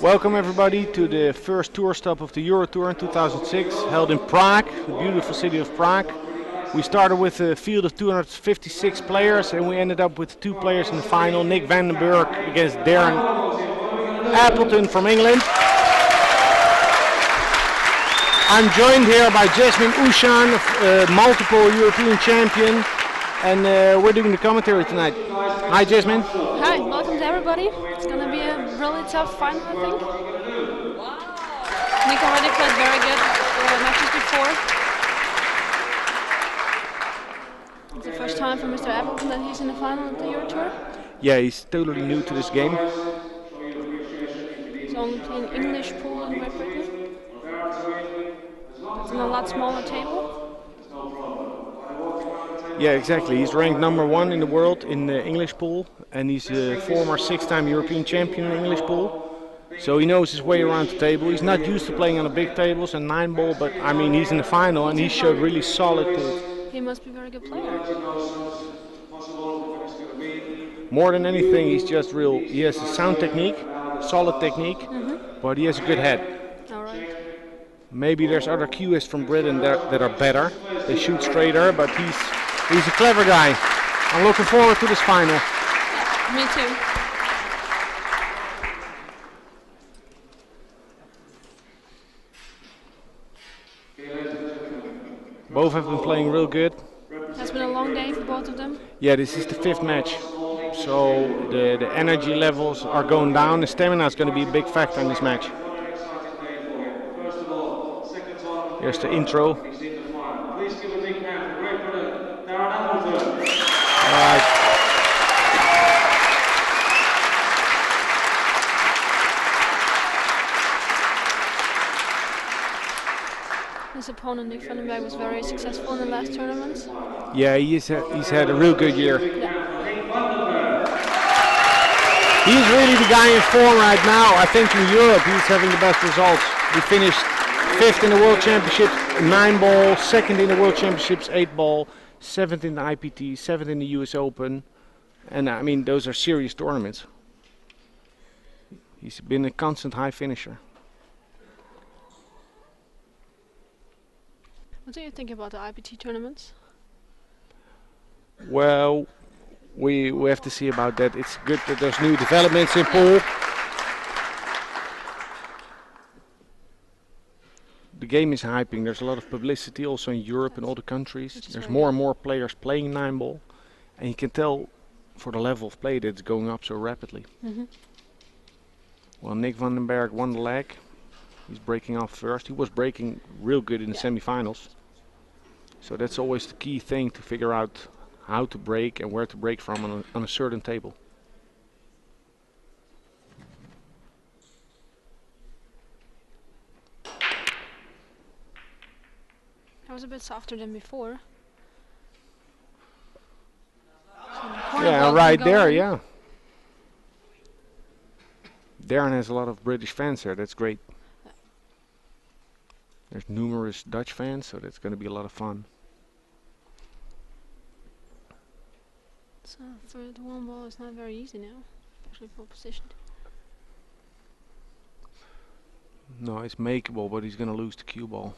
Welcome everybody to the first tour stop of the EuroTour in 2006, held in Prague, the beautiful city of Prague. We started with a field of 256 players and we ended up with two players in the final, Nick Vandenberg against Darren Appleton from England. I'm joined here by Jasmine Ushan, multiple European champion, and we're doing the commentary tonight. Hi Jasmine. Hi, welcome to everybody. It's going to be a really tough final, I think. Nick already played very good matches before. It's the first time for Mr. Appleton that he's in the final of the EuroTour. Yeah, he's totally new to this game. He's only playing English pool in Great Britain. It's on a lot smaller table. Yeah, exactly. He's ranked #1 in the world in the English pool, and he's a former 6-time European champion in the English pool. So he knows his way around the table. He's not used to playing on the big tables and 9-ball, but I mean he's in the final and he showed really solid pool. He must be a very good player. More than anything, he's just real. He has a sound technique, solid technique, but he has a good head. All right. Maybe there's other QS from Britain that are better. They shoot straighter, but he's a clever guy. I'm looking forward to this final. Yeah, me too. Both have been playing real good. It's been a long day for both of them. Yeah, this is the 5th match. So the energy levels are going down. The stamina is going to be a big factor in this match. Here's the intro. Alright. His opponent, Nick Vandenberg, was very successful in the last tournaments. Yeah, he's had a real good year. Yeah. He's really the guy in form right now. I think in Europe he's having the best results. He finished 5th in the World Championships, 9-ball, 2nd in the World Championships, 8-ball, 7th in the IPT, 7th in the US Open. And I mean, those are serious tournaments. He's been a constant high finisher. What do you think about the IPT tournaments? Well, we have to see about that. It's good that there's new developments in pool. The game is hyping. There's a lot of publicity also in Europe and all the countries. There's more and more players playing 9-ball, and you can tell for the level of play that it's going up so rapidly. Well, Nick Vandenberg won the leg. He's breaking off first. He was breaking real good in the semifinals. So that's always the key thing, to figure out how to break and where to break from on a certain table. That was a bit softer than before. Yeah, right there, yeah. Darren has a lot of British fans there, that's great. There's numerous Dutch fans, so that's going to be a lot of fun. So for the 1-ball it's not very easy now, especially for positioned. No, it's makeable, but he's going to lose the cue ball.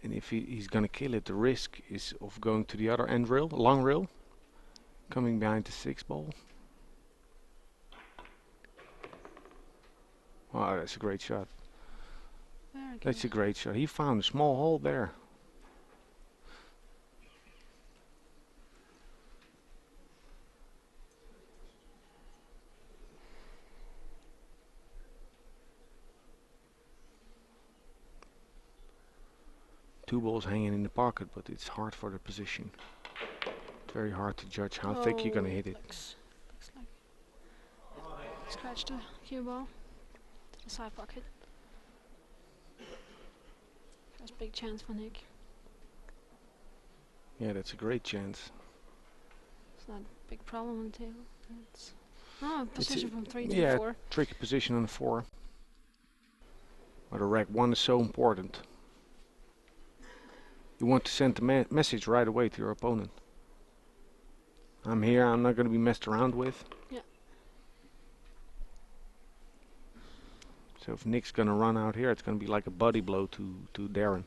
And if he's going to kill it, the risk is of going to the other end rail, long rail, coming behind the 6-ball. Wow, that's a great shot. That's a great shot. He found a small hole there. Two balls hanging in the pocket, but it's hard for the position. It's very hard to judge how thick you're going to hit it. Looks like scratched the cue ball to the side pocket. First big chance for Nick. Yeah, that's a great chance. It's not a big problem on the table. It's position from 3 to yeah, 4. Tricky position on the 4. But the rack 1 is so important. You want to send the message right away to your opponent. I'm here, I'm not going to be messed around with. Yeah. So if Nick's gonna run out here, it's gonna be like a body blow to Darren.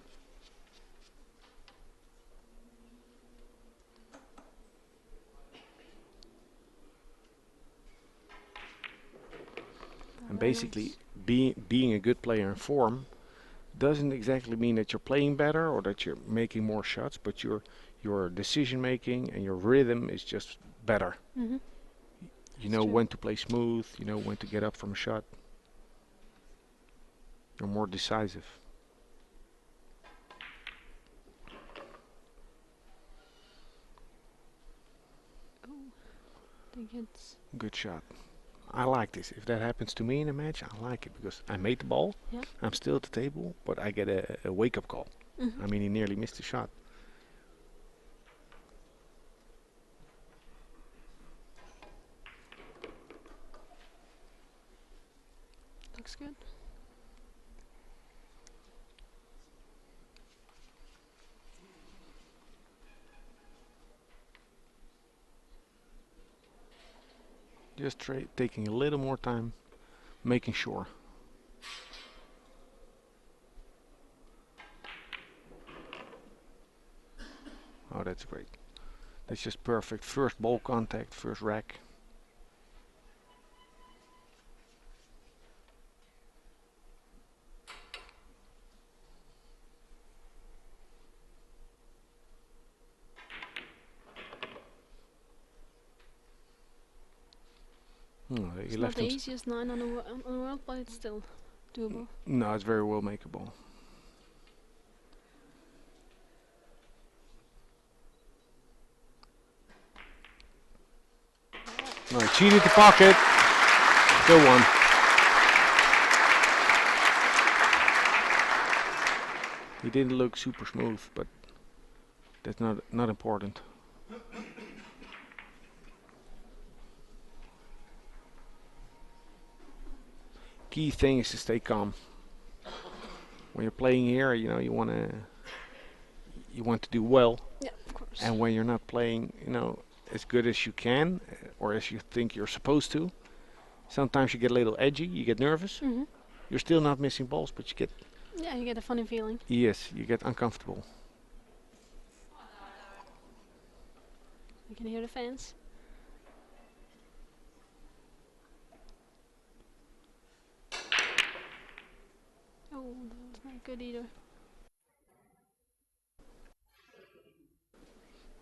And basically, being a good player in form doesn't exactly mean that you're playing better or that you're making more shots, but your decision making and your rhythm is just better. Mm-hmm. You know when to play smooth, you know when to get up from a shot. You're more decisive. Oh, I think it's Good shot. I like this. If that happens to me in a match, I like it because I made the ball. yeah. I'm still at the table, but I get a wake-up call. Mm-hmm. I mean, he nearly missed the shot. Looks good. Just taking a little more time, making sure. Oh, that's great. That's just perfect. First ball contact, first rack. It's not the easiest 9 on the world, but it's still doable. No, it's very well makeable. No, he cheated the pocket. Still won. He didn't look super smooth, but that's not important. Key thing is to stay calm. When you're playing here, you know you want to do well. Yeah, of course. And when you're not playing, you know, as good as you can or as you think you're supposed to, sometimes you get a little edgy. You get nervous. Mm-hmm. You're still not missing balls, but you get You get a funny feeling. yes, you get uncomfortable. You can hear the fans. Oh, that's not good either.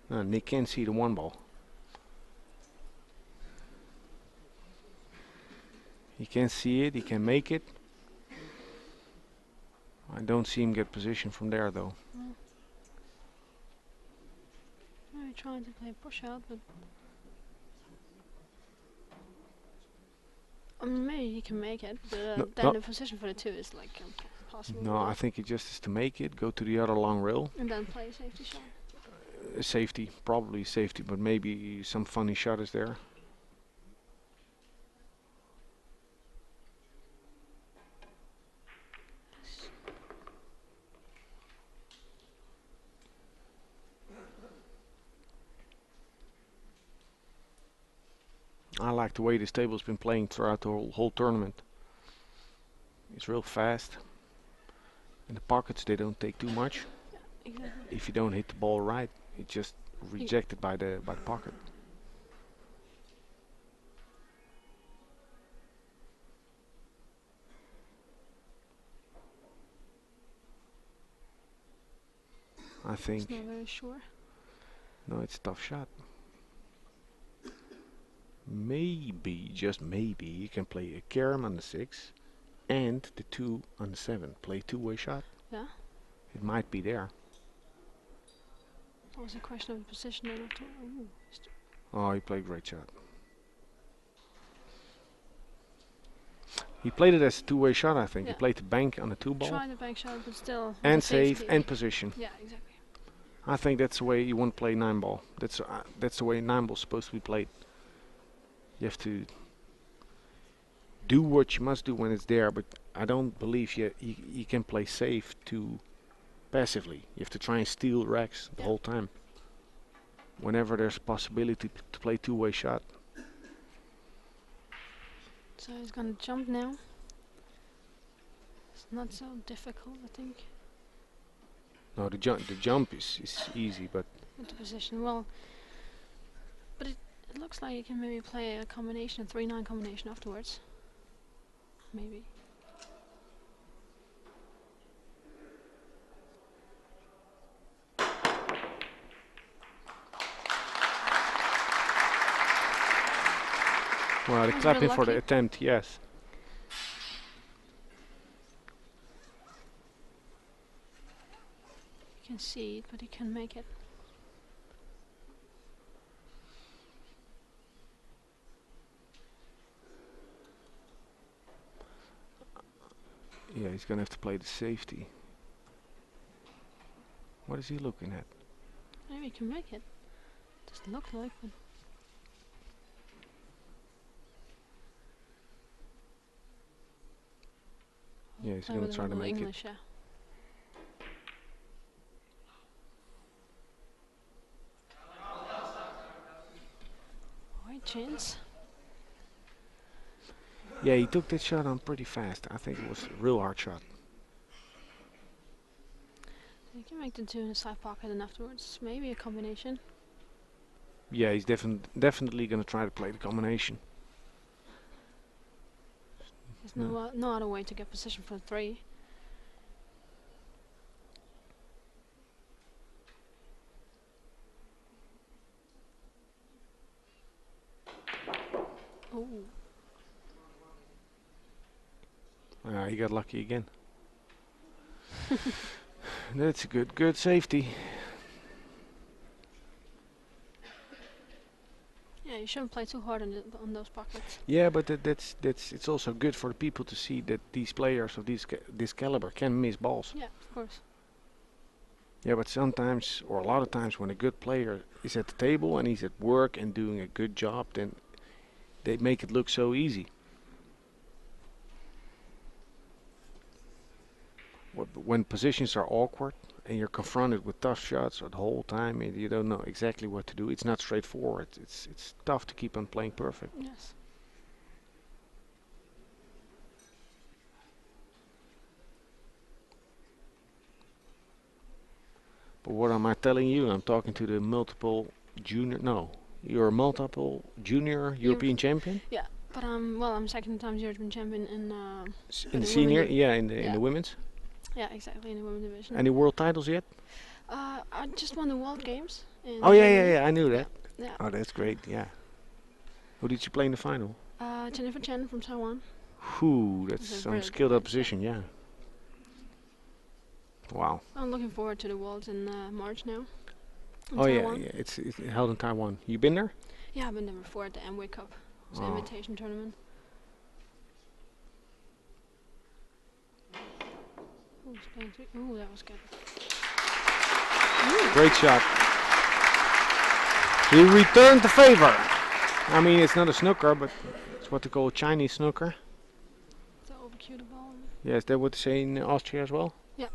No, Nick can see the one ball. He can see it. He can make it. I don't see him get position from there though. I'm trying to play push out, but I mean, maybe he can make it, but then the position for the 2 is like impossible. No, I think it just is to make it, go to the other long rail. And then play a safety shot. Safety, probably safety, but maybe some funny shot is there. I like the way this table's been playing throughout the whole tournament. It's real fast. In the pockets they don't take too much. Yeah, exactly. If you don't hit the ball right, it's just rejected by the pocket. I think. It's not very sure. No, it's a tough shot. Maybe, just maybe, you can play a carom on the 6 and the 2 on the 7. Play two-way shot. Yeah. It might be there. That was a question of the position then after. Ooh, Oh, he played a great shot. He played it as a two-way shot, I think. Yeah. He played the bank on the 2 ball. Try the bank shot, but still. And with save safety. and position. Yeah, exactly. I think that's the way you want to play 9 ball. That's the way 9 ball's supposed to be played. You have to do what you must do when it's there, but I don't believe you can play safe too passively. You have to try and steal racks the whole time. Whenever there's a possibility to play two-way shot. So he's gonna jump now. It's not so difficult, I think. No, the jump is easy, but With the position, well, but it looks like you can maybe play a combination, a 3-9 combination afterwards. Maybe. well, they That was clap a bit him for the lucky. attempt. Yes. You can see it, but he can make it. Yeah, he's gonna have to play the safety. What is he looking at? Maybe he can make it. Doesn't look like, but Yeah, he's play gonna with a try to little make it. English, yeah. White chance. Yeah, he took that shot on pretty fast. I think it was a real hard shot. You can make the 2 in the side pocket and afterwards maybe a combination. Yeah, he's definitely gonna try to play the combination. There's no other way to get position for 3. Oh, He got lucky again. That's a good safety. yeah, you shouldn't play too hard on those pockets. Yeah, but that's it's also good for the people to see that these players of this caliber can miss balls. Yeah, of course. Yeah, but sometimes, or a lot of times, when a good player is at the table and he's at work and doing a good job, then they make it look so easy. When positions are awkward and you're confronted with tough shots the whole time and you don't know exactly what to do, it's not straightforward. It's tough to keep on playing perfect. Yes. But what am I telling you? I'm talking to the multiple junior. No, you're a multiple junior European champion Yeah, but I'm second times European champion in in the the senior. women Yeah, in the yeah. women's. Yeah, exactly, in the women's division. Any world titles yet? I just won the World Games. In Oh yeah, Germany. yeah. I knew that. Yeah. Oh, that's great. Yeah. Who did you play in the final? Jennifer Chen from Taiwan. Whew, that's It's a some really skilled good up match, position. Yeah. Wow. I'm looking forward to the Worlds in March now. In Oh yeah, Taiwan. yeah. It's held in Taiwan. You been there? Yeah, I've been there before at the Amway Cup. It's an Oh. invitation tournament. Ooh, that was good. Great shot. He returned the favor. I mean, it's not a snooker, but it's what they call a Chinese snooker. So overcue the ball. Yeah, is that what they say in Austria as well? Yeah.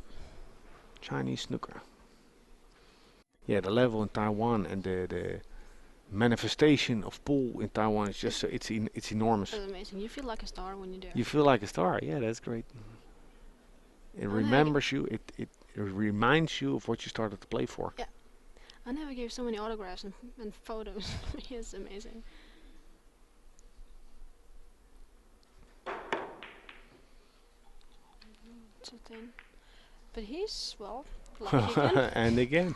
Chinese snooker. Yeah, the level in Taiwan and the manifestation of pool in Taiwan is just it's enormous. That's amazing. You feel like a star when you're there. You feel like a star. Yeah, that's great. It remembers you. It reminds you of what you started to play for. Yeah. I never gave so many autographs and photos. It's amazing. Too thin. But he's, well, lucky again. And again,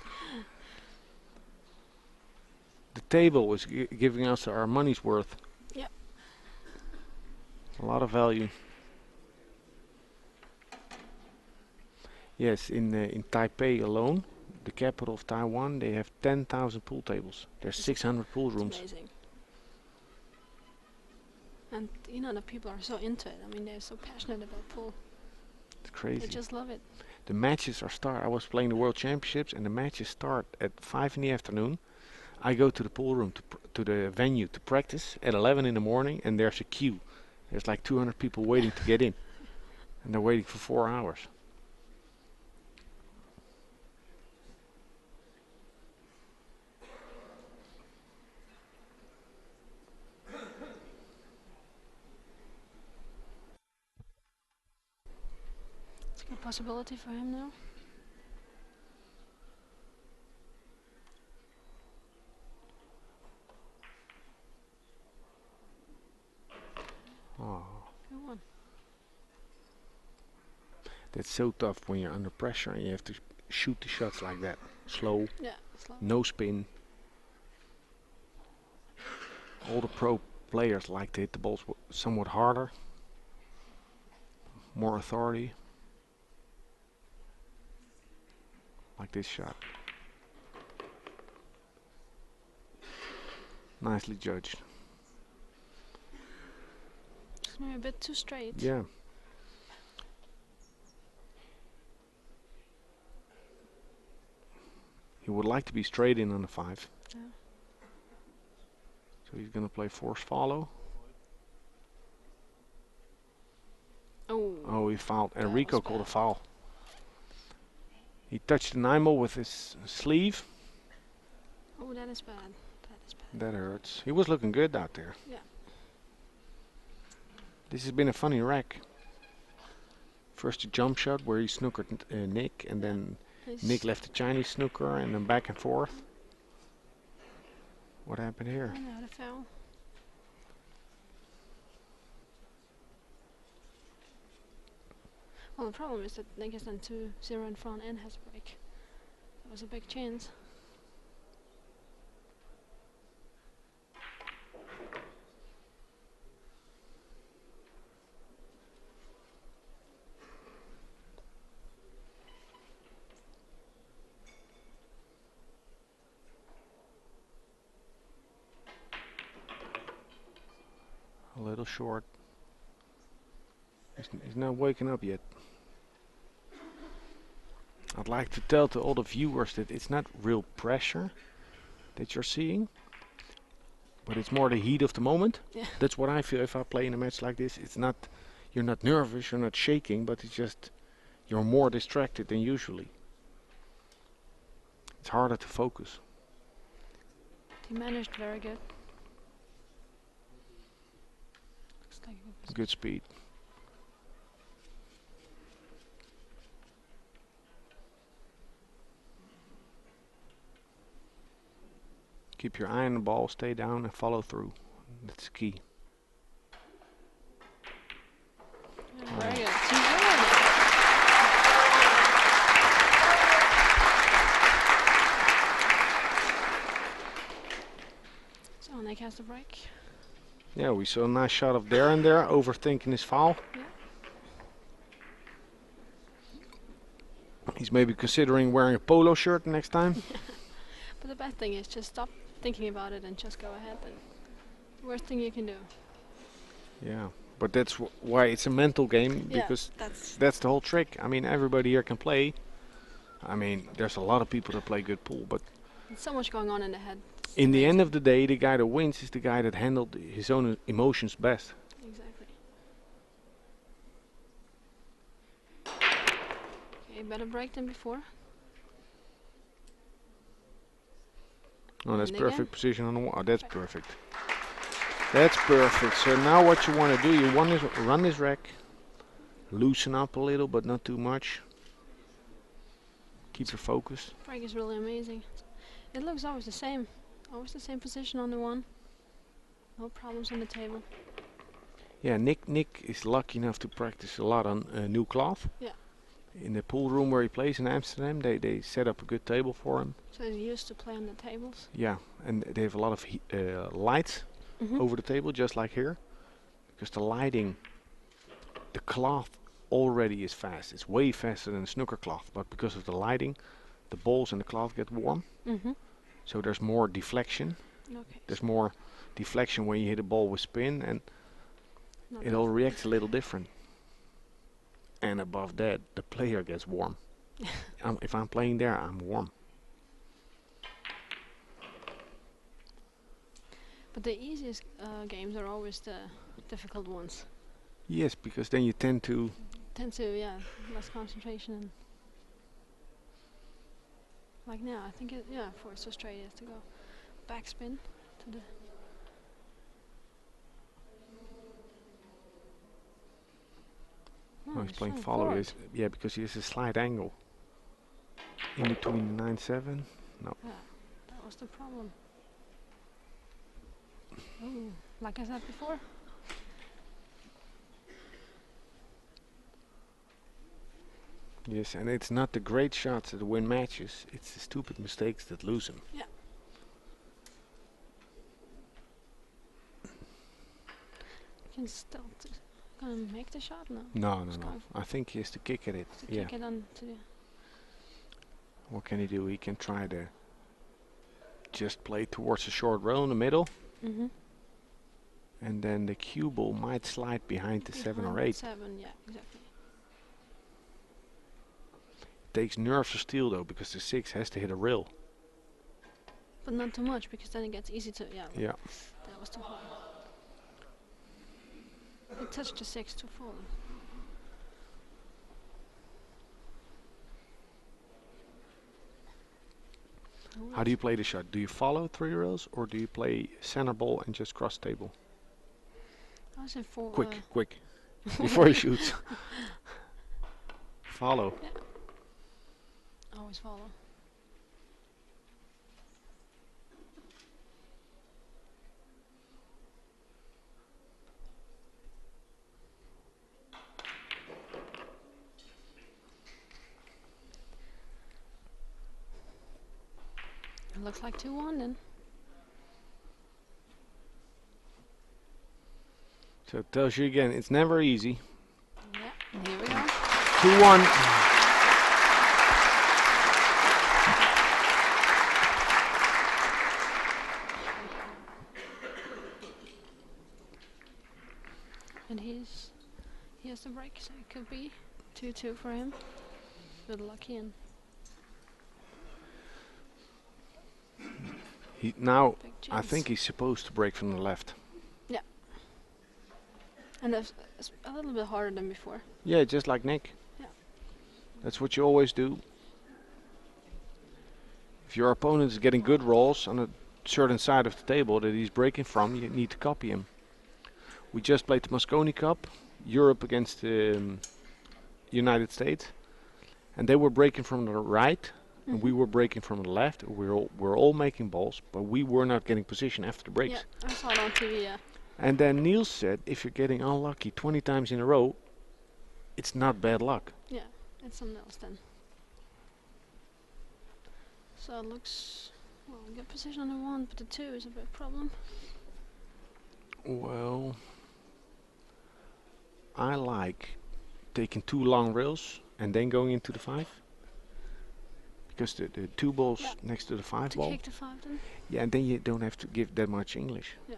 the table was giving us our money's worth. Yeah. A lot of value. Yes, in Taipei alone, the capital of Taiwan, they have 10,000 pool tables. There's 600 pool It's rooms. amazing. And you know, the people are so into it. I mean, they're so passionate about pool. It's They crazy. just love it. The matches I was playing the World Championships, and the matches start at 5 in the afternoon. I go to the pool room to the venue to practice at 11 in the morning, and there's a queue. There's like 200 people waiting to get in, and they're waiting for 4 hours. possibility for him now. Oh, Good one. that's so tough when you're under pressure and you have to shoot the shots like that. Slow, Yeah, slow. no spin. All the pro players like to hit the balls somewhat harder, more authority. Like this shot. Nicely judged. It's maybe a bit too straight. Yeah. He would like to be straight in on the 5. Yeah. So he's going to play force follow. Oh, he fouled. That Enrico was called a bad. foul. He touched the 9-ball with his sleeve. Oh, that is bad. That is bad. That hurts. He was looking good out there. Yeah. This has been a funny rack. First a jump shot where he snookered Nick, and then Nick left the Chinese snooker, and then back and forth. What happened here? I know the foul. Well, the problem is that Nick is then 2-0 in front and has a break. That was a big chance. A little short. He's not waking up yet. I'd like to tell to all the viewers that it's not real pressure that you're seeing, but it's more the heat of the moment. Yeah. That's what I feel if I play in a match like this. It's not, you're not nervous, you're not shaking, but it's just you're more distracted than usually. It's harder to focus. He managed very good. Looks like a good Good speed. Keep your eye on the ball, stay down and follow through. That's key. Yeah, very good. 2-0. So Nick has the break. Yeah, we saw a nice shot of Darren there, overthinking his foul. Yeah. He's maybe considering wearing a polo shirt next time. But the bad thing is just stop thinking about it and just go ahead. And the worst thing you can do. Yeah, but that's why it's a mental game, Yeah, because that's that's the whole trick. I mean, everybody here can play. I mean, there's a lot of people that play good pool, but there's so much going on in the head. It's in the end amazing. of the day, the guy that wins is the guy that handled his own emotions best. Exactly. Okay, better break than before. Oh, that's And perfect again. position on the wall. Oh, that's perfect. That's perfect. So now what you want to do, you want to run this rack, loosen up a little, but not too much. Keep your focus. Break is really amazing. It looks always the same. Always the same position on the one. No problems on the table. Yeah, Nick is lucky enough to practice a lot on new cloth. Yeah. In the pool room where he plays in Amsterdam, they set up a good table for him. So he's used to play on the tables. Yeah, and they have a lot of lights over the table, just like here. Because the lighting, the cloth already is fast. It's way faster than the snooker cloth, but because of the lighting, the balls and the cloth get warm. So there's more deflection. Okay. There's more deflection when you hit a ball with spin, and Not it all reacts a little different. And above that, the player gets warm. If I'm playing there, I'm warm. But the easiest games are always the difficult ones. Yes, because then you tend to... Tend to, yeah, less concentration. And like now, I think for it's so straight, it has to go backspin to the. Oh, he's playing follow. Yeah, because he has a slight angle in between 9-7. No. Yeah, that was the problem. Oh, like I said before. Yes, and it's not the great shots that win matches. It's the stupid mistakes that lose them. Yeah. Can still gonna make the shot now. No. I think he has to kick at it. Kick it on to the. What can he do? He can try to just play towards the short rail in the middle. And then the cue ball might slide behind the 7 or 8. 7, yeah, exactly. Takes nerves of steel though, because the 6 has to hit a rail. But not too much, because then it gets easy to, Yeah. That was too hard. He touched the 6 too full. How do you play the shot? Do you follow 3 rails, or do you play center ball and just cross table? I was in 4. Quick, before he shoots. Follow. Yeah. Always follow. It looks like 2-1 then. So it tells you again, it's never easy. Yeah, here we go. 2-1. And he has the break, so it could be 2-2 for him. Good luck in. Now, I think he's supposed to break from the left. Yeah. And that's a little bit harder than before. Yeah, just like Nick. Yeah. That's what you always do. If your opponent is getting good rolls on a certain side of the table that he's breaking from, you need to copy him. We just played the Moscone Cup, Europe against the United States, and they were breaking from the right, and we were breaking from the left. We're all making balls, but we were not getting position after the breaks. Yeah, I saw it on TV, yeah. And then Niels said, if you're getting unlucky 20 times in a row, it's not bad luck. Yeah, it's something else then. So it looks, well, good position on the 1, but the 2 is a big problem. Well, I like taking 2 long rails and then going into the 5. Because the 2 balls next to the 5 to ball. kick the 5 then? Yeah, and then you don't have to give that much English. Yeah.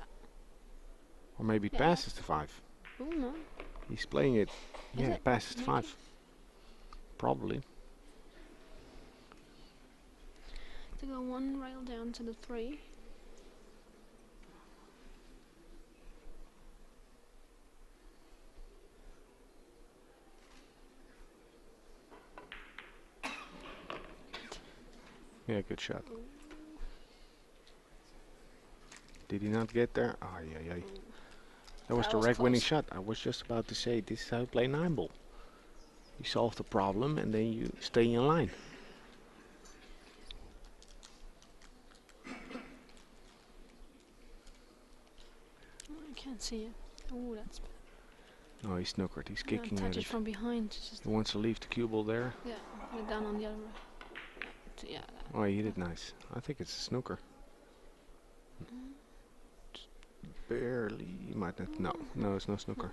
Or maybe it passes the 5. Oh no. He's playing it. Yeah, it passes the Maybe. 5. Probably. To go 1 rail down to the 3. Yeah, good shot. Did he not get there? Oh, yeah. That was the reg winning shot. I was just about to say, this is how you play 9 ball. You solve the problem and then you stay in line. I can't see it. Oh, that's bad. Oh, he's snookered. He's kicking at touch it. it from behind. Just He wants to leave the cue ball there. yeah, put it down on the other. Yeah. Oh, he hit it nice. I think it's a snooker. Just barely. You might not. No, it's no snooker.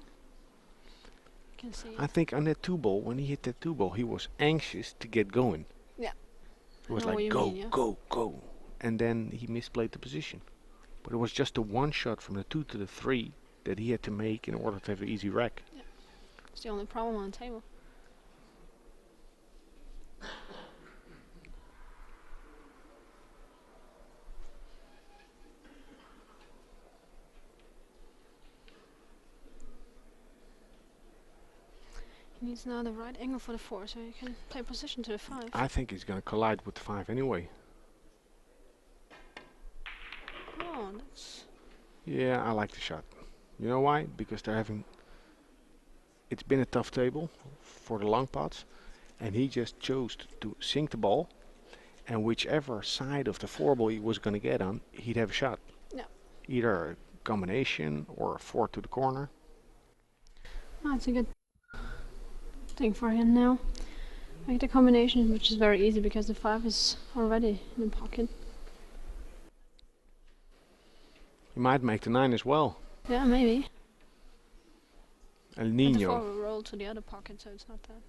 Can see. I think on that 2 ball, when he hit that 2 ball, he was anxious to get going. Yeah. It was I know like what go, you mean, yeah. go, and then he misplayed the position. But it was just the 1 shot from the 2 to the 3 that he had to make in order to have an easy rack. Yeah. It's the only problem on the table. He needs now the right angle for the 4, so he can play position to the 5. I think he's going to collide with the 5 anyway. Oh, that's... Yeah, I like the shot. You know why? Because they're having... it's been a tough table for the long pots, and he just chose to sink the ball, and whichever side of the four ball he was going to get on, he'd have a shot. Yeah. Either a combination or a four to the corner. That's a good thing for him now. Make the combination, which is very easy because the 5 is already in the pocket. He might make the 9 as well. Yeah, maybe. El But the 4 Nino. will roll to the other pocket, so it's not that.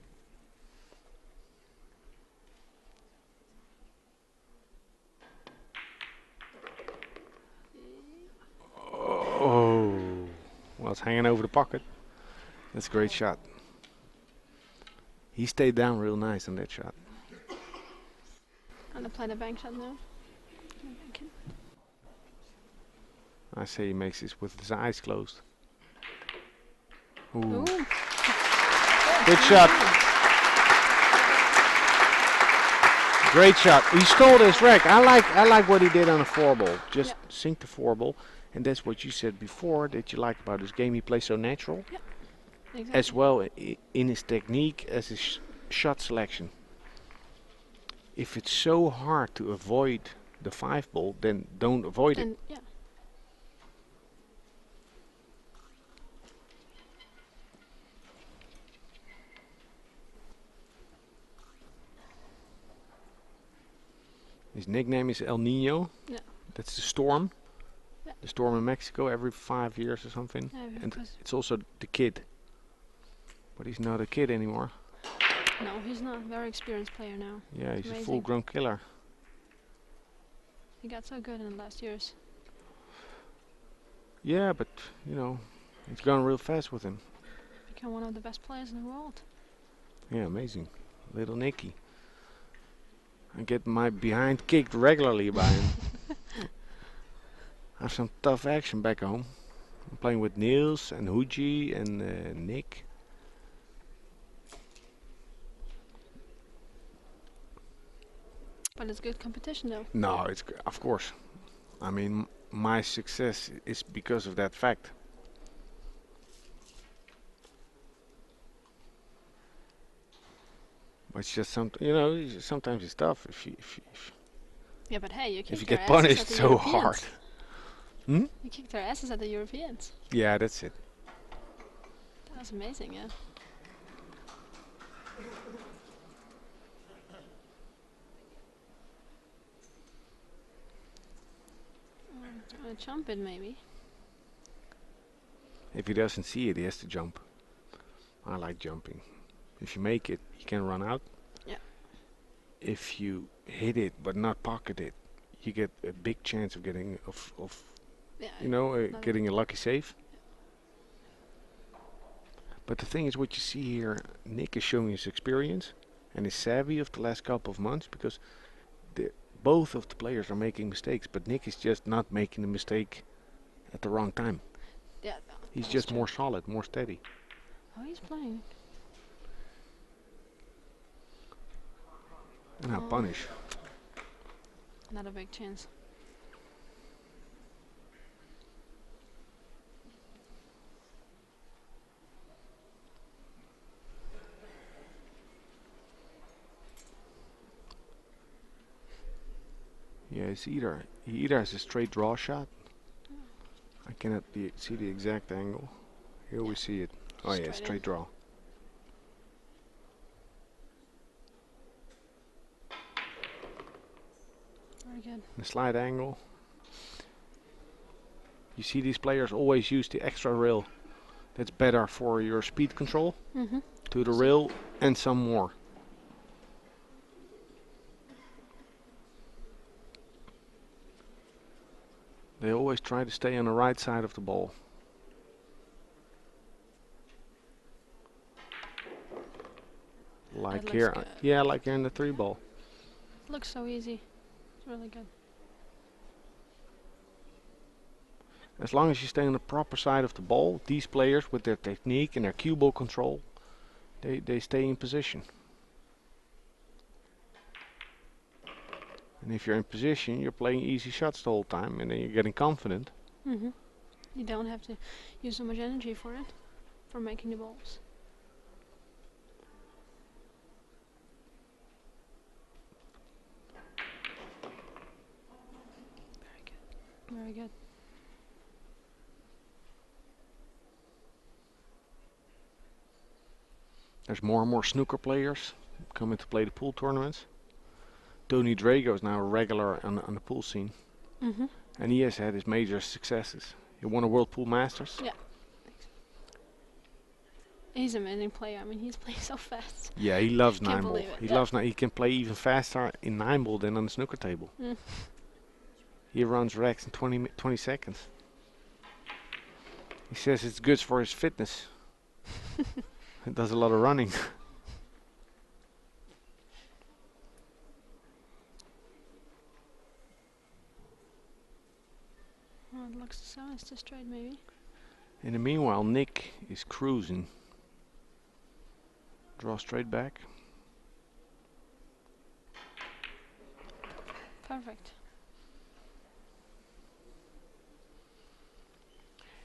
Oh, well, it's hanging over the pocket. That's a great shot. He stayed down real nice on that shot. I'm gonna play the bank shot now. I say he makes this with his eyes closed. Ooh. Ooh. Good shot. Great shot. He stole this rack. I like what he did on a four ball. Just sink the four ball, and that's what you said before that you like about his game. He plays so natural, Exactly. as well in his technique as his shot selection. If it's so hard to avoid the 5 ball, then don't avoid it. Yeah. His nickname is El Nino. Yeah. That's the storm. Yeah. The storm in Mexico every 5 years or something. Yeah, And because it's also the kid. But he's not a kid anymore. no, he's not. Very experienced player now. Yeah, he's a Amazing. full-grown killer. He got so good in the last years. Yeah, but you know, it's gone real fast with him. Become one of the best players in the world. Yeah, amazing. Little Nicky. I get my behind kicked regularly by him. I have some tough action back home. I'm playing with Niels and Huji and Nick. But it's good competition though. No, it's of course. I mean, my success is because of that fact. But it's just sometimes it's tough Yeah, but hey, you if kicked you their get asses punished at the so Europeans. hard. Hmm? You kicked their asses at the Europeans. Yeah, that's it. That was amazing, yeah. Jump it maybe. If he doesn't see it, he has to jump. I like jumping. If you make it, you can run out. Yeah. If you hit it but not pocket it, you get a big chance of getting Yeah. getting a lucky save. But the thing is, what you see here, Nick is showing his experience and his savvy of the last couple of months, because both of the players are making mistakes, but Nick is just not making the mistake at the wrong time. Yeah. He's that's just true. more solid, more steady. Oh, he's playing. And now punish. Not a big chance. Yeah, he either has a straight draw shot. I cannot see the exact angle. Here we see it. Oh yeah, Straight straight in. draw. Very good. The slide angle. You see these players always use the extra rail. That's better for your speed control. Mm-hmm. To the rail and some more. They always try to stay on the right side of the ball. Like looks here, good. yeah, like here in the 3 ball. Looks so easy. It's really good. As long as you stay on the proper side of the ball, these players with their technique and their cue ball control, they stay in position. And if you're in position, you're playing easy shots the whole time, and then you're getting confident. Mm-hmm. You don't have to use so much energy for it, for making the balls. Very good. There's more and more snooker players coming to play the pool tournaments. Tony Drago is now a regular on the pool scene. Mhm. And he has had his major successes. He won a World Pool Masters. Yeah. He's an amazing player. I mean, he's playing so fast. Yeah, he loves Can't 9-ball. believe it, He yeah. loves he can play even faster in 9-ball than on the snooker table. Mm. He runs racks in 20 seconds. He says it's good for his fitness. He does a lot of running. Well, it looks so it's just straight, maybe. In the meanwhile, Nick is cruising. Draw straight back. Perfect.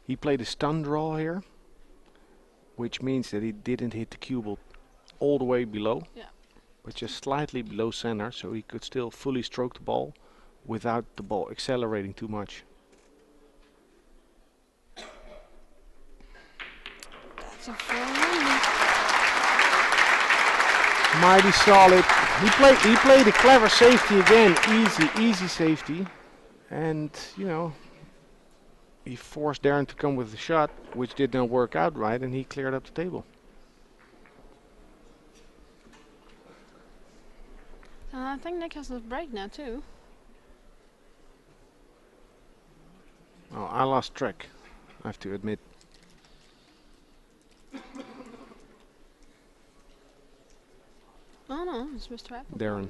He played a stun draw here, which means that he didn't hit the cue ball all the way below, Yeah. but just slightly below center, so he could still fully stroke the ball without the ball accelerating too much. That's a 4-1. Mighty solid. He played a clever safety again, easy safety, and you know, he forced Darren to come with a shot, which did not work out right, and he cleared up the table. I think Nick has a break now too. Oh, I lost track, I have to admit. Oh no, it's Mr. Appleton. Darren.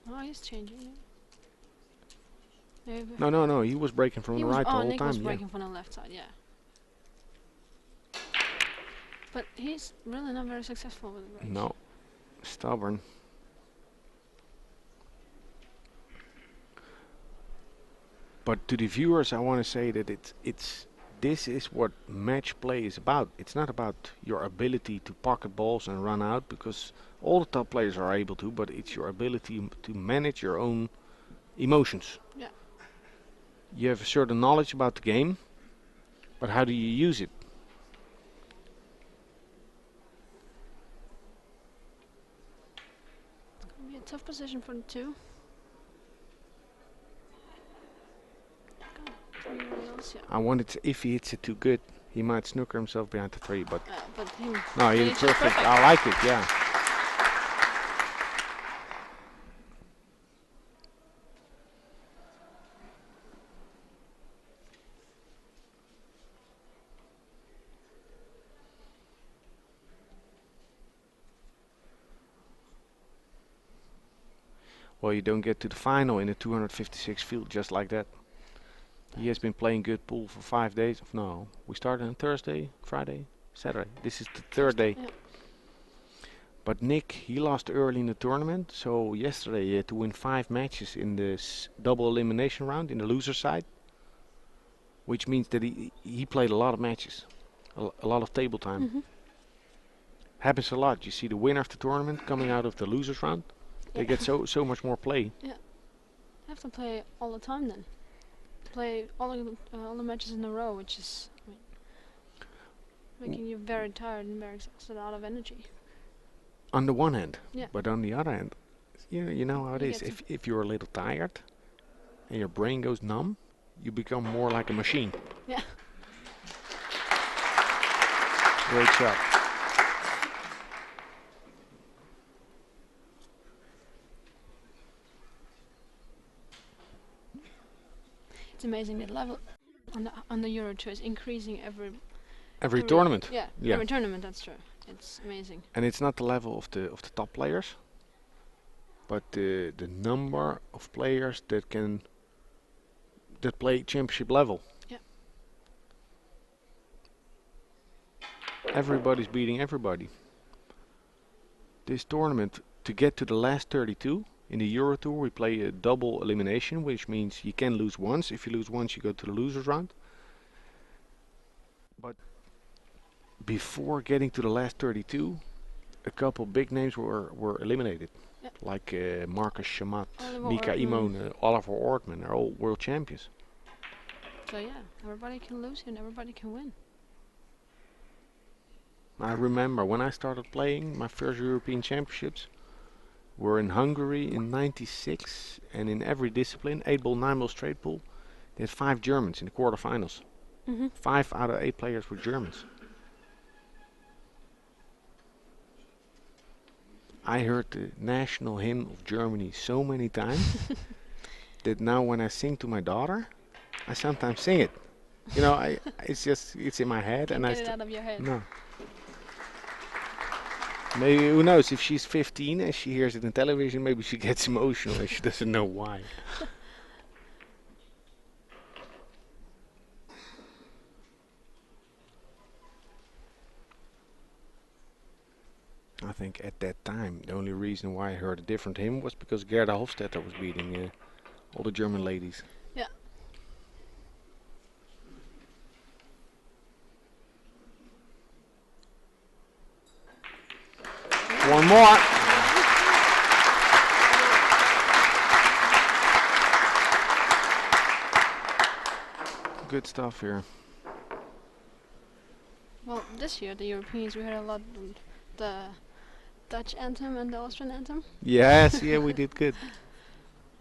Oh, he's changing. Yeah. Maybe No, he was breaking from he the was, right the oh, whole Nick time. was Yeah. breaking from the left side, yeah. But he's really not very successful with the breaks. No, stubborn. But to the viewers, I want to say that this is what match play is about. It's not about your ability to pocket balls and run out, because all the top players are able to, but it's your ability to manage your own emotions. Yeah. You have a certain knowledge about the game, but how do you use it? It's gonna be a tough position for the two. Anyone else? Yeah. I wanted to, if he hits it too good, he might snooker himself behind the tree, but But him. no, he he's did just perfect. I like it, yeah. Well, you don't get to the final in a 256 field just like that. He has been playing good pool for 5 days. No, we started on Thursday, Friday, Saturday. This is the third day. Yeah. But Nick, he lost early in the tournament, so yesterday he had to win 5 matches in this double elimination round in the loser side, which means that he played a lot of matches, a lot of table time. Mhm. Happens a lot. You see the winner of the tournament coming out of the losers round. They Yeah. get so much more play. I have to play all the time then. Play all the matches in a row, which is making you very tired and very exhausted, out of energy. On the one hand, Yeah. but on the other hand, you know how it You is. get If you're a little tired and your brain goes numb, you become more like a machine. Yeah. Great shot. It's amazing that level on the EuroTour is increasing Every tournament. Yeah, Yeah. every tournament. That's true. It's amazing. And it's not the level of the top players, but the number of players that play championship level. Yeah. Everybody's beating everybody. This tournament, to get to the last 32 in the EuroTour, we play a double elimination, which means you can lose once. If you lose once, you go to the losers round. But before getting to the last 32, a couple big names were eliminated. Yeah. Yeah. like Marcus Chamat, Oliver Mika Ortman. Immonen, Oliver Ortman. They're all world champions. So yeah, everybody can lose and everybody can win. I remember when I started playing, my first European Championships were in Hungary in '96, and in every discipline, 8 ball, 9 ball, straight pull, they had 5 Germans in the quarterfinals. Mhm. 5 out of 8 players were Germans. I heard the national hymn of Germany so many times that now when I sing to my daughter, I sometimes sing it. You know, it's in my head, Can't and get it out of your head. no. Maybe who knows if she's 15 and she hears it on television, maybe she gets emotional and she doesn't know why. I think at that time the only reason why I heard a different hymn was because Gerda Hofstetter was beating all the German ladies. Yeah. One more. Good stuff here. Well, this year the Europeans we had a lot of the Dutch anthem and the Austrian anthem. Yes, yeah, we did good.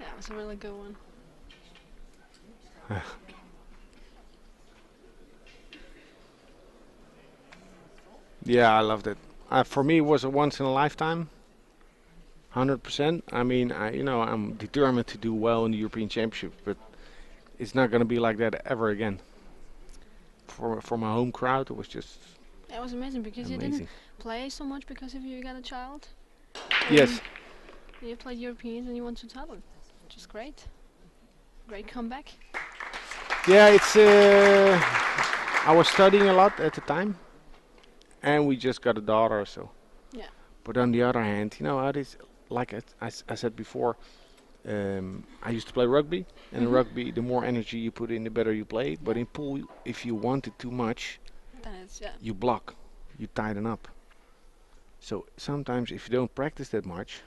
Yeah, it was a really good one. Yeah, I loved it. For me, it was a once in a lifetime. 100%. I mean, I'm determined to do well in the European Championship, but it's not going to be like that ever again. For my home crowd, it was just It was amazing because you didn't amazing. play so much because if you got a child. Yes. And you played Europeans and you won 2 titles. Which is great. Great comeback. Yeah, it's. I was studying a lot at the time, and we just got a daughter, so. Yeah. But on the other hand, how it is. Like I said before, I used to play rugby, and in Mhm. rugby, the more energy you put in, the better you play. But Yeah. in pool, if you want it too much, Then it's yeah. you block, you tighten up. So sometimes, if you don't practice that much,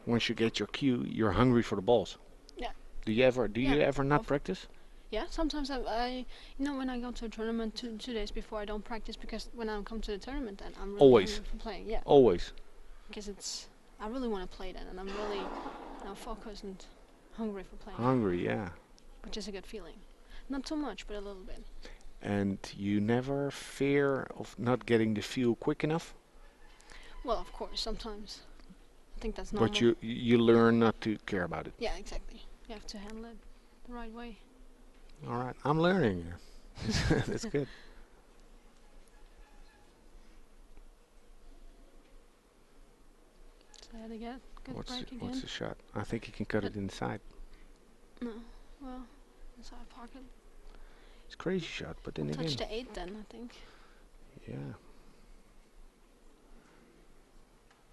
once you get your cue, you're hungry for the balls. Yeah. Do you ever? Do Yeah. you ever not Of practice? Yeah, sometimes when I go to a tournament 2 days before, I don't practice because when I come to the tournament, then I'm really Always. hungry for playing. Yeah, Always. because I really want to play then, and I'm really focused and hungry for playing, Hungry, yeah. which is a good feeling. Not too much, but a little bit. And you never fear of not getting the feel quick enough? Well, of course, sometimes I think that's normal. But you learn not to care about it. Yeah, exactly. You have to handle it the right way. All right, I'm learning. That's good. So I had to get good What's break again. what's the shot? I think you can cut it inside. No, well, inside pocket. It's a crazy shot, but then Touch again, the 8 then, I think. yeah.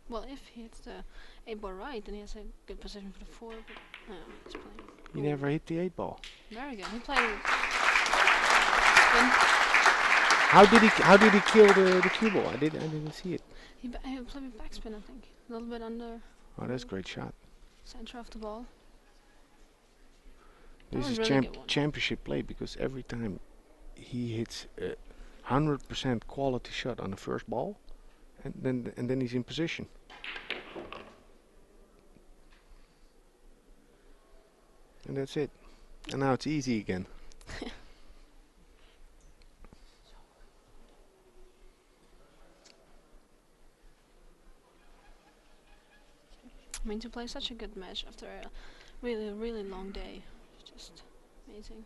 Well, if he hits the 8 ball right, then he has a good position for the 4. But no, he's playing. He never hit the 8 ball. Very good. He played spin. How did he kill the cue ball? I didn't see it. He played with backspin, I think. A little bit under Oh, that's a great shot. center of the ball. That This was is really good one. championship play because every time he hits a 100% quality shot on the first ball, and then he's in position. And that's it. And now it's easy again. I mean, to play such a good match after a really, really long day, it's just amazing.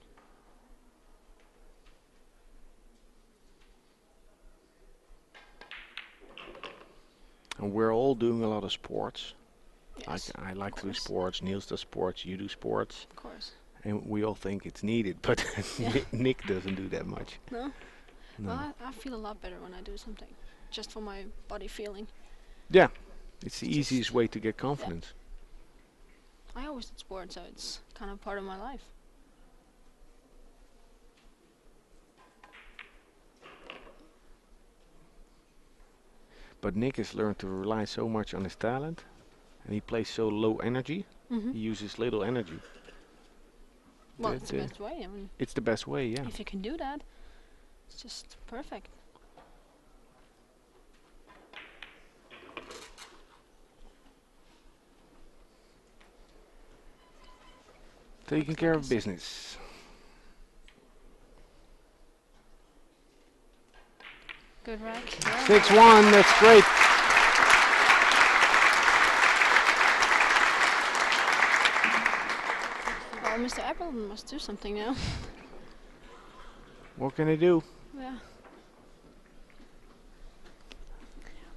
And we're all doing a lot of sports. Yes, I like to do course. sports. Niels does sports. You do sports. Of course. And we all think it's needed, but Yeah. Nick doesn't do that much. No? No. Well, I feel a lot better when I do something. Just for my body feeling. Yeah, it's the It's just- easiest way to get confidence. I always did sports, so it's kind of part of my life. But Nick has learned to rely so much on his talent and he plays so low energy. Hmm. He uses little energy. Well, it's the best way. I mean, It's the best way, yeah. if you can do that, it's just perfect. Taking Looks care like of business. Good rack. 6-1, that's great. Well, Mr. Appleton must do something now. What can I do? Yeah.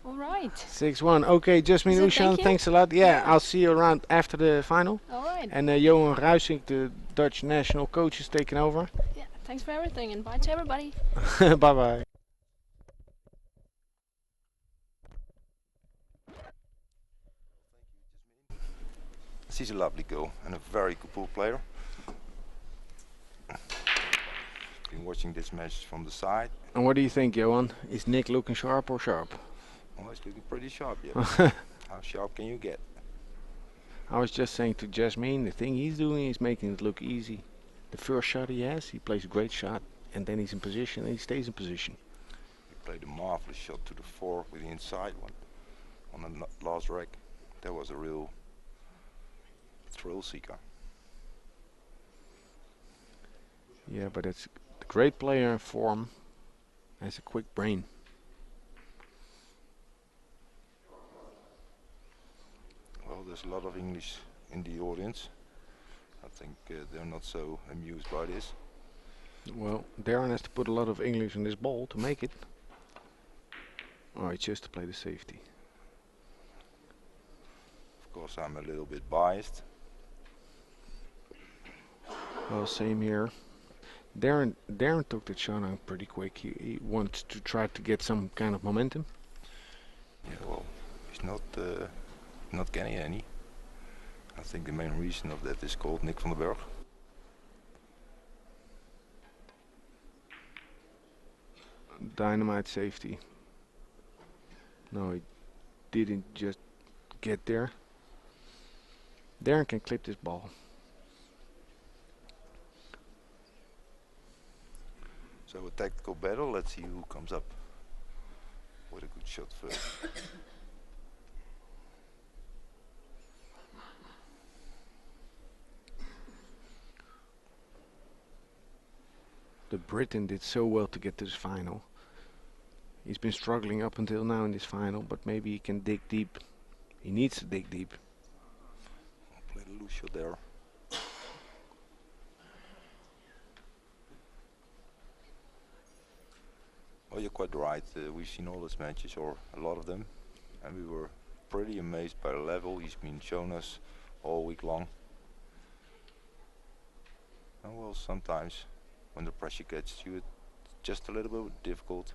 All right. 6-1. Okay, Jasmine So Ushan, thank you. thanks a lot. Yeah, Yeah. I'll see you around after the final. All right. And Johan Ruysink, the Dutch national coach, is taking over. Yeah. Thanks for everything, and bye to everybody. Bye bye. She's a lovely girl and a very good pool player. Been watching this match from the side. And what do you think, Johan? Is Nick looking sharp or sharp? Well, he's looking pretty sharp, yeah. How sharp can you get? I was just saying to Jasmine, the thing he's doing is making it look easy. The first shot he has, he plays a great shot, and then he's in position and he stays in position. He played a marvelous shot to the 4 with the inside one on the last rack. That was a real thrill seeker. Yeah, but it's a great player in form, has a quick brain. Well, there's a lot of English in the audience. I think they're not so amused by this. Well, Darren has to put a lot of English in this ball to make it. Oh, he chose to play the safety. Of course, I'm a little bit biased. Well, same here. Darren took the shot out pretty quick. He wants to try to get some kind of momentum. Yeah, well, he's not getting any. I think the main reason of that is called Nick Vandenberg. Dynamite safety. No, he didn't just get there. Darren can clip this ball. So a tactical battle, let's see who comes up with a good shot first. The Briton did so well to get to this final. He's been struggling up until now in this final, but maybe he can dig deep. He needs to dig deep. Played a loose shot there. Well, you're quite right. We've seen all his matches, or a lot of them, and we were pretty amazed by the level he's been showing us all week long. And well, sometimes when the pressure gets you, it's just a little bit difficult.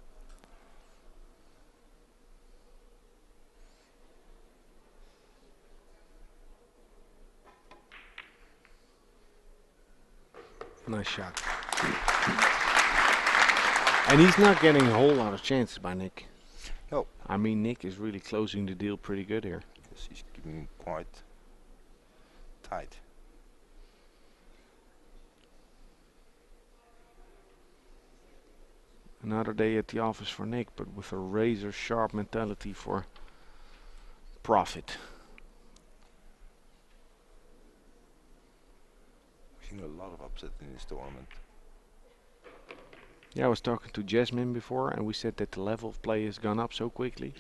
Nice shot. And he's not getting a whole lot of chances by Nick. No. I mean, Nick is really closing the deal pretty good here. Yes, he's keeping it quite tight. Another day at the office for Nick, but with a razor sharp mentality for profit. We've seen a lot of upset in this tournament. Yeah, I was talking to Jasmine before, and we said that the level of play has gone up so quickly.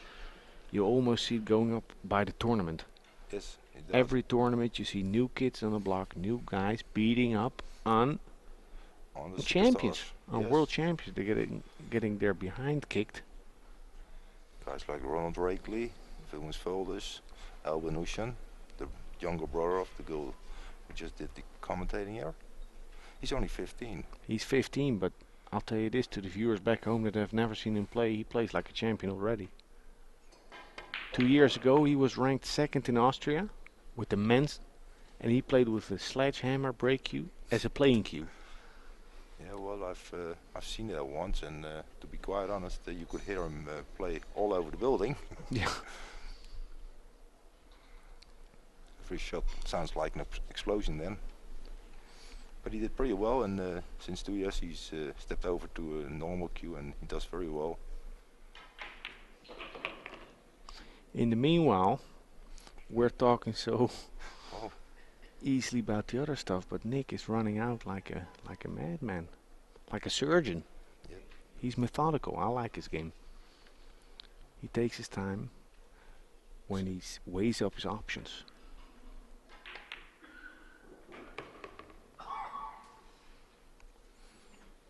You almost see it going up by the tournament. Yes, it does. Every tournament you see new kids on the block, new guys beating up on the champions, superstars. on Yes. world champions. They're getting their behind kicked. Guys like Ronald Rakeley, Vilmos Vulders, Albin Ushan, the younger brother of the girl who just did the commentating here. He's only 15. He's 15, but I'll tell you this to the viewers back home that have never seen him play, he plays like a champion already. 2 years ago he was ranked second in Austria with the men's, and he played with a sledgehammer break cue as a playing cue. Yeah, well, I've seen that once, and to be quite honest, you could hear him play all over the building. Yeah. Every shot sounds like an explosion then. But he did pretty well, and since 2 years he's stepped over to a normal cue, and he does very well. In the meanwhile, we're talking so Oh, easily about the other stuff, but Nick is running out like a madman, like a surgeon. yeah. He's methodical. I like his game. He takes his time when he weighs up his options.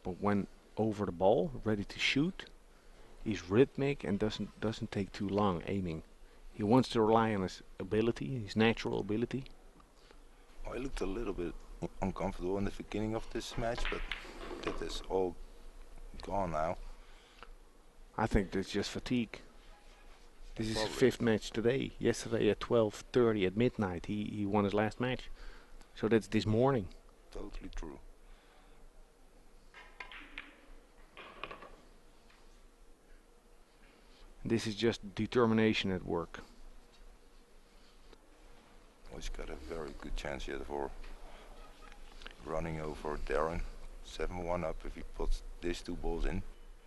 But when over the ball, ready to shoot, he's rhythmic and doesn't take too long aiming. He wants to rely on his ability, his natural ability. I looked a little bit uncomfortable in the beginning of this match, but that is all gone now. I think that's just fatigue. This is his Probably. 5th match today. Yesterday at 12:30 at midnight, he won his last match. So that's this morning. Totally true. This is just determination at work. Oh, he's got a very good chance here for running over Darren. 7-1 up if he puts these 2 balls in.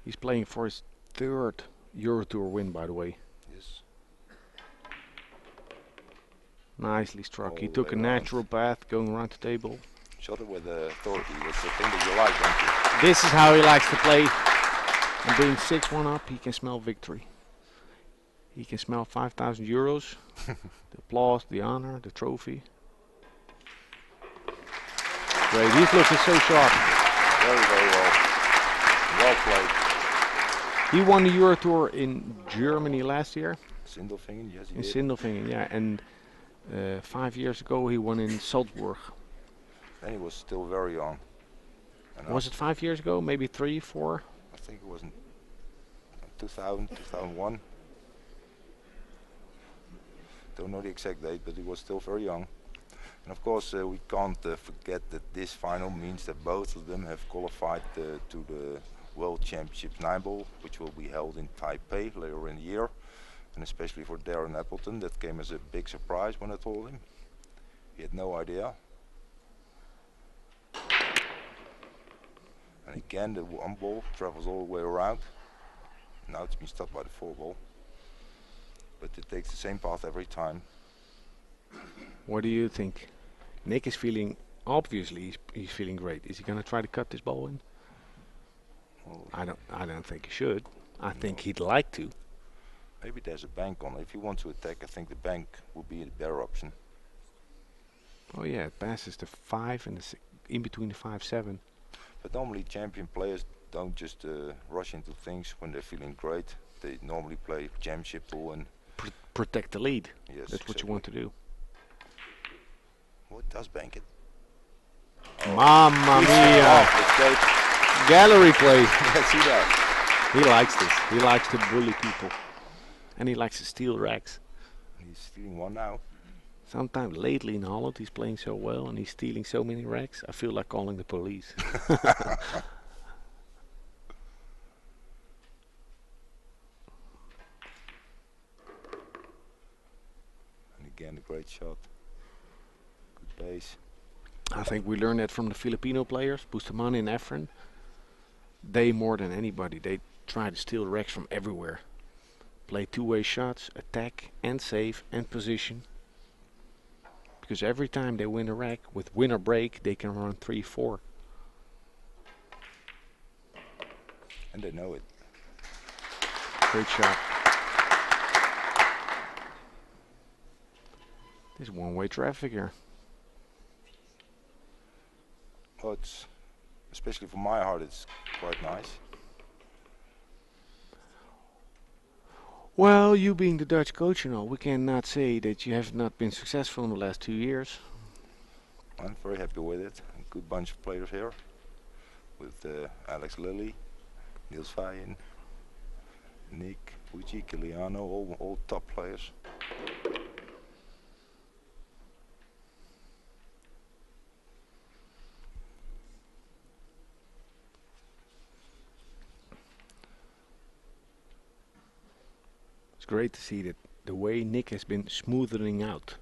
He's playing for his 3rd EuroTour win, by the way. Yes. Nicely struck. He All the took a way around. natural path going around the table. Shot it with authority. That's the thing that you like, don't This is how he likes to play. And being 6-1 up, he can smell victory. He can smell 5,000 euros, the applause, the honor, the trophy. Great, he's looking so sharp. you? Very, very well. Well played. He won the EuroTour in Germany last year, Sindelfingen, yes he in did. Sindelfingen, yeah. And 5 years ago he won in Salzburg. Then he was still very young. And Was it 5 years ago? Maybe 3, 4? I think it was in 2000, 2001. Don't know the exact date, but he was still very young. And of course, we can't forget that this final means that both of them have qualified to the World Championships 9-ball, which will be held in Taipei later in the year. And especially for Darren Appleton, that came as a big surprise when I told him. He had no idea. And again, the 1-ball travels all the way around. Now it's been stopped by the 4-ball. But it takes the same path every time. What do you think? Nick is feeling, obviously he's feeling great. Is he gonna try to cut this ball in? Well, I don't think he should. I think he'd like to. maybe there's a bank on it. If you want to attack, I think the bank would be a better option. Oh yeah, it passes the 5 and the in between the 5-7. But normally champion players don't just rush into things when they're feeling great. They normally play championship pool and Protect the lead. yes, That's what you want to do. Well, it does bank it. Mamma mia! Oh, escape. Gallery play. Yeah, see that? He likes this. He likes to bully people. And he likes to steal racks. He's stealing one now. Sometimes lately in Holland he's playing so well and he's stealing so many racks, I feel like calling the police. And again, a great shot. Good base. I think we learned that from the Filipino players, Bustamante and Efren. They, more than anybody, they try to steal racks from everywhere. Play two-way shots, attack and save and position. Because every time they win a rack, with win or break, they can run 3-4. And they know it. Great shot. There's one-way traffic here. Well, it's, especially for my heart, it's quite nice. Well, you being the Dutch coach and all, we cannot say that you have not been successful in the last 2 years. I'm very happy with it. A good bunch of players here. With Alex Lilly, Niels Vayen, Nick, Pucci, Kiliano, all top players. It's great to see that the way Nick has been smoothing out.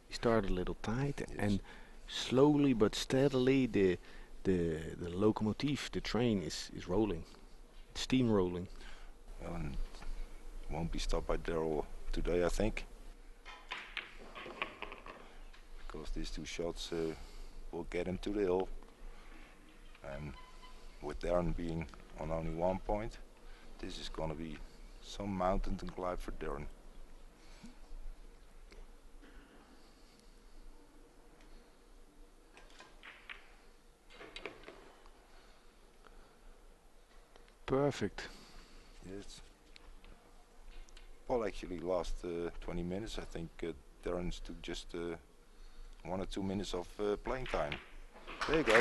He started a little tight, Yes. and slowly but steadily the locomotive, the train is rolling. It's steam rolling. And won't be stopped by Darrell today, I think, because these two shots will get him to the hill. And with Darren being on only 1 point, this is going to be some mountain to climb for Darren. Perfect. Yes. Well, actually, last 20 minutes, I think Darren's took just 1 or 2 minutes of playing time. There you go. 8-1.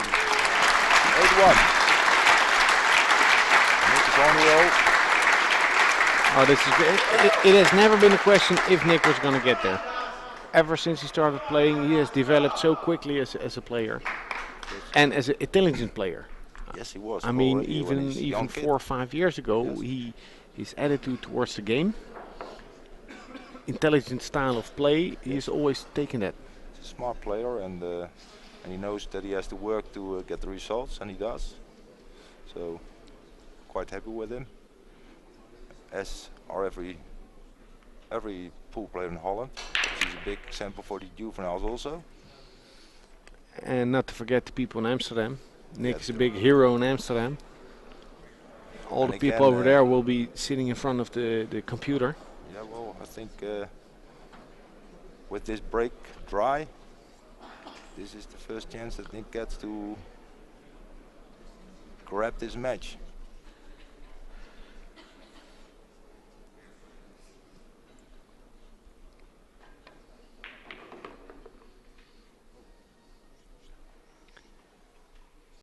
Nick is on the roll. Oh, this is it has never been a question if Nick was going to get there. Ever since he started playing, he has developed so quickly as a player and as an intelligent player. Yes, he was. I mean, already when he's a young even kid. 4 or 5 years ago, Yes. his attitude towards the game, intelligent style of play, he's always taken that. He's a smart player, and he knows that he has to work to get the results, and he does. So, quite happy with him. As are every pool player in Holland. He's a big example for the juveniles also. And not to forget the people in Amsterdam. Nick Yes, is a big hero in Amsterdam. All And the people again, over there will be sitting in front of the computer. Yeah, well, I think with this break dry, this is the first chance that Nick gets to grab this match.